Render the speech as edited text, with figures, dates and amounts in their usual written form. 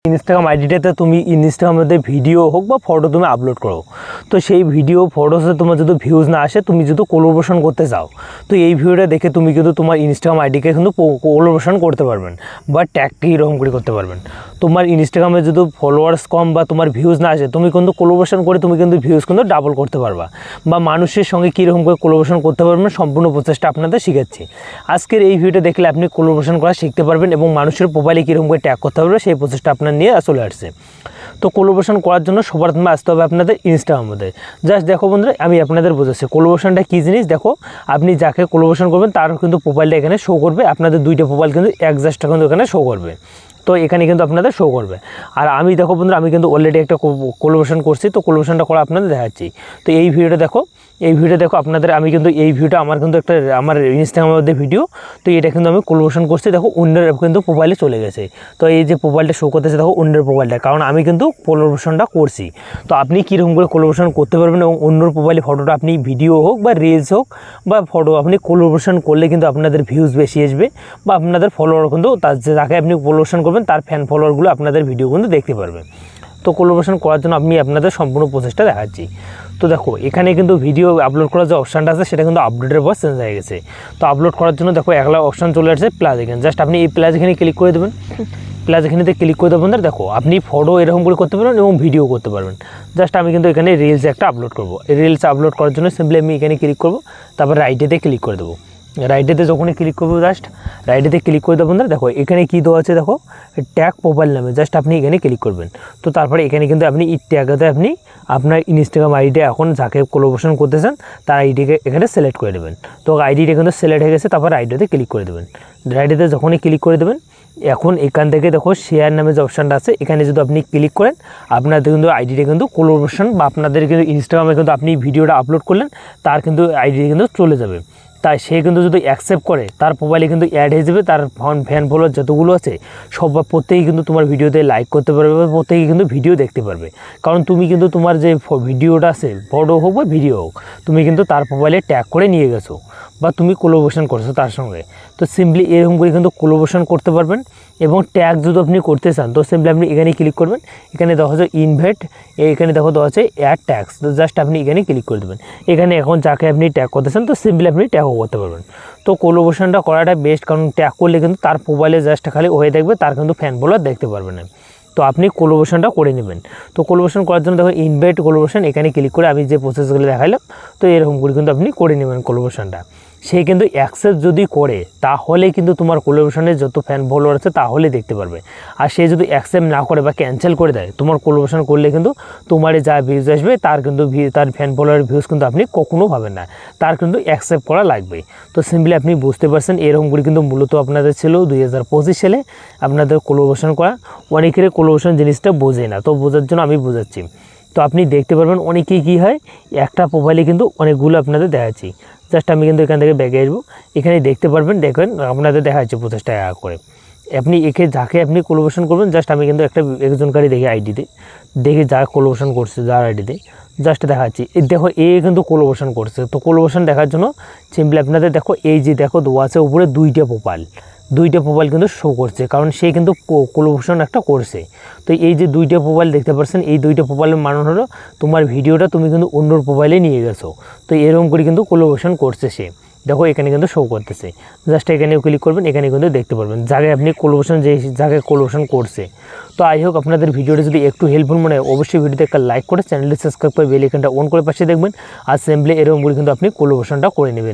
Instagram আইডিটাতে তুমি ইনস্টাগ্রামে video হোক বা ফটো তুমি আপলোড করো, তো সেই ভিডিও ফটোসে তোমার যদি ভিউজ না আসে, তুমি যদি কোলাবোরেশন করতে চাও, তো এই ভিডিওটা দেখে তুমি কিন্তু তোমার ইনস্টাগ্রাম আইডিকে কিন্তু কোলাবোরেশন করতে পারবেন বা ট্যাগকে এরকম করে করতে পারবেন। তোমার ইনস্টাগ্রামে যদি ফলোয়ার্স কম বা তোমার ভিউজ না আসে, তুমি কিন্তু কোলাবোরেশন করে তুমি কিন্তু ভিউজ কিন্তু ডাবল করতে পারবা বা মানুষের সঙ্গে কীরকম করে কোলাবোরেশন করতে পারবেন সম্পূর্ণ প্রচেষ্টা আপনাদের শিখাচ্ছি। আজকের এই ভিডিওটা দেখলে আপনি কোলাবোরেশন করা শিখতে পারবেন এবং মানুষের প্রোফাইলে কীরকম করে ট্যাগ করতে পারবে সেই প্রচেষ্টা আপনার নিয়ে চলে আসছে। তো কোলাবোরেশন করার জন্য সবার প্রথমে আসতে হবে আপনাদের ইনস্টাগ্রামের মধ্যে। জাস্ট দেখো বন্ধুরা, আমি আপনাদের বোঝাচ্ছি কোলাবোরেশনটা কী জিনিস। দেখো, আপনি যাকে কোলাবোরেশন করবেন তার কিন্তু প্রোফাইলটা এখানে শো করবে, আপনাদের দুইটা প্রোফাইল কিন্তু একজাস্টটা কিন্তু এখানে শো করবে। তো এখানে কিন্তু আপনাদের শো করবে। আর আমি দেখো বন্ধুরা, আমি কিন্তু অলরেডি একটা কোলাবোরেশন করছি, তো কোলাবোরেশনটা করা আপনাদের দেখাচ্ছি। তো এই ভিডিওটা দেখো, আপনাদের আমি কিন্তু এই ভিডিওটা আমার কিন্তু একটা আমার ইনস্টাগ্রামের মধ্যে ভিডিও, তো এটা কিন্তু আমি কোলাবোরেশন করছি। দেখো অন্যের কিন্তু প্রোফাইলে চলে গেছে, তো এই যে প্রোফাইলটা শো করতেছে দেখো অন্যের প্রোফাইলটা, কারণ আমি কিন্তু কোলাবোরেশনটা করছি। তো আপনি কীরকম করে কোলাবোরেশন করতে পারবেন এবং অন্যর প্রোফাইলে ফটোটা আপনি ভিডিও হোক বা রিলস হোক বা ফটো আপনি কোলাবোরেশন করলে কিন্তু আপনাদের ভিউজ বেশি আসবে বা আপনাদের ফলোয়ার কিন্তু যাকে আপনি কোলাবোরেশন করবেন তার ফ্যান ফলোয়ারগুলো আপনাদের ভিডিও কিন্তু দেখতে পারবে। তো কোলাবোরেশন করার জন্য আমি আপনাদের সম্পূর্ণ প্রচেষ্টা দেখাচ্ছি। তো দেখো, এখানে কিন্তু ভিডিও আপলোড করার যে অপশানটা আছে সেটা কিন্তু আপডেটের পর চেঞ্জ হয়ে গেছে। তো আপলোড করার জন্য দেখো একলা অপশান চলে আসছে প্লাস এখানে, জাস্ট আপনি এই প্লাস এখানে ক্লিক করে দেবেন। প্লাস এখানেতে ক্লিক করে দেবেন, দেখো আপনি ফটো এরকম করে করতে পারবেন এবং ভিডিও করতে পারবেন। জাস্ট আমি কিন্তু এখানে রিলস একটা আপলোড করবো। এই রিলস আপলোড করার জন্য সিম্পলি আমি এখানে ক্লিক করবো, তারপর রাইটেতে ক্লিক করে দেবো। রাইটেতে যখনই ক্লিক করবো, জাস্ট রাইটেতে ক্লিক করে দেবেন। দেখো এখানে কী দেওয়া আছে, দেখো ট্যাগ প্রোফাইল নামে, জাস্ট আপনি এখানে ক্লিক করবেন। তো তারপরে এখানে কিন্তু আপনি এই ট্যাগেতে আপনি আপনার ইনস্টাগ্রাম আইডিটা এখন যাকে কোলাবোরেশন করতে চান তার আইডিকে এখানে সিলেক্ট করে দেবেন। তো আইডিটা কিন্তু সিলেক্ট হয়ে গেছে, তারপর রাইটেতে ক্লিক করে দেবেন। রাইটেতে যখনই ক্লিক করে দেবেন, এখন এখান থেকে দেখো শেয়ার নামে যে অপশানটা আছে এখানে যদি আপনি ক্লিক করেন, আপনাদের কিন্তু আইডিটা কিন্তু কোলাবোরেশন বা আপনাদের কিন্তু ইনস্টাগ্রামে কিন্তু আপনি ভিডিওটা আপলোড করলেন তার কিন্তু আইডিটা কিন্তু চলে যাবে। তাই সে কিন্তু যদি অ্যাকসেপ্ট করে তার প্রোফাইলে কিন্তু অ্যাড হয়ে যাবে, তার ফ্যান ফলোয়ার যতগুলো আছে সব প্রত্যেকেই কিন্তু তোমার ভিডিওতে লাইক করতে পারবে, প্রত্যেকেই কিন্তু ভিডিও দেখতে পারবে। কারণ তুমি কিন্তু তোমার যে ভিডিওটা আছে ফটো হোক বা ভিডিও হোক, তুমি কিন্তু তার প্রোফাইলে ট্যাগ করে নিয়ে গেছো বা তুমি কোলাবোরেশন করছো তার সঙ্গে। তো সিম্পলি এরকম করে কিন্তু কোলাবোরেশন করতে পারবেন। এবং ট্যাগ যদি আপনি করতে চান তো সিম্পলি আপনি এখানে ক্লিক করবেন, এখানে দেখা হচ্ছে ইনভাইট, এখানে দেখো দেওয়া আছে অ্যাড ট্যাগস, তো জাস্ট আপনি এখানে ক্লিক করে দেবেন। এখানে এখন যাকে আপনি ট্যাগ করতে চান তো সিম্পলি আপনি ট্যাগও করতে পারবেন। তো কোলাবোরেশনটা করাটা বেস্ট, কারণ ট্যাগ করলে কিন্তু তার প্রোফাইলে জাস্ট খালি হয়ে দেখবে, তার কিন্তু ফ্যান ফলোয়ার দেখতে পারবে না। তো আপনি কোলাবোরেশনটা করে নেবেন। তো কোলাবোরেশন করার জন্য দেখো ইনভাইট কোলাবোরেশন, এখানে ক্লিক করে আমি যে প্রসেসগুলো দেখাইলাম তো এরকম করে কিন্তু আপনি করে নেবেন কোলাবোরেশনটা। সে কিন্তু অ্যাকসেপ্ট যদি করে তাহলে কিন্তু তোমার কোলাবোরেশনের যত ফ্যান ফলোয়ার আছে তাহলে দেখতে পারবে। আর সে যদি অ্যাকসেপ্ট না করে বা ক্যান্সেল করে দেয়, তোমার কোলাবোরেশন করলে কিন্তু তোমার যা ভিউজ আসবে তার কিন্তু তার ফ্যান ফলোয়ারের ভিউজ কিন্তু আপনি কখনো পাবেন না, তার কিন্তু অ্যাকসেপ্ট করা লাগবে। তো সিম্পলি আপনি বুঝতে পারছেন এরকম করে কিন্তু মূলত আপনাদের ছিল 2025 সালে আপনাদের কোলাবোরেশন করা। অনেকের কোলাবোরেশন জিনিসটা বোঝে না, তো বোঝার জন্য আমি বোঝাচ্ছি। তো আপনি দেখতে পারবেন অনেকেই কী হয়, একটা প্রোফাইলে কিন্তু অনেকগুলো আপনাদের দেখাচ্ছি। জাস্ট আমি কিন্তু এখান থেকে ব্যাগে আসবো, এখানে দেখতে পারবেন, দেখেন আপনাদের দেখা যাচ্ছে 50 টাকা করে। আপনি যাকে আপনি কোলাবোরেশন করবেন, জাস্ট আমি কিন্তু একজনকারই দেখি আইডিতে দেখি যা কোলাবোরেশন করছে যার আইডিতে, জাস্ট দেখাচ্ছি। দেখো এ কিন্তু কোলাবোরেশন করছে। তো কোলাবোরেশন দেখার জন্য সিম্পলি আপনাদের দেখো এই যে দেখো দেওয়া আছে উপরে দুইটা প্রোফাইল কিন্তু শো করছে, কারণ সে কিন্তু কোলাবোরেশন একটা করছে। তো এই যে দুইটা প্রোফাইল দেখতে পাচ্ছেন, এই দুইটা প্রোফাইলের মানে হলো তোমার ভিডিওটা তুমি কিন্তু অন্যর প্রোফাইলে নিয়ে গেছো। তো এরকম করে কিন্তু কোলাবোরেশন করছে সে, দেখো এখানে কিন্তু শো করতেছে। জাস্ট এখানে ক্লিক করবেন, এখানে কিন্তু দেখতে পারবেন যাকে আপনি কোলাবোরেশন যাকে কোলাবোরেশন করছে। তো আই হোপ আপনাদের ভিডিওটা যদি একটু হেল্পফুল মনে হয় অবশ্যই ভিডিওতে একটা লাইক করে চ্যানেলটি সাবস্ক্রাইব করে বেল আইকনটা অন করে পাশে দেখবেন। আর সিম্পলি এরকম করে কিন্তু আপনি কোলাবোরেশনটা করে নেবেন।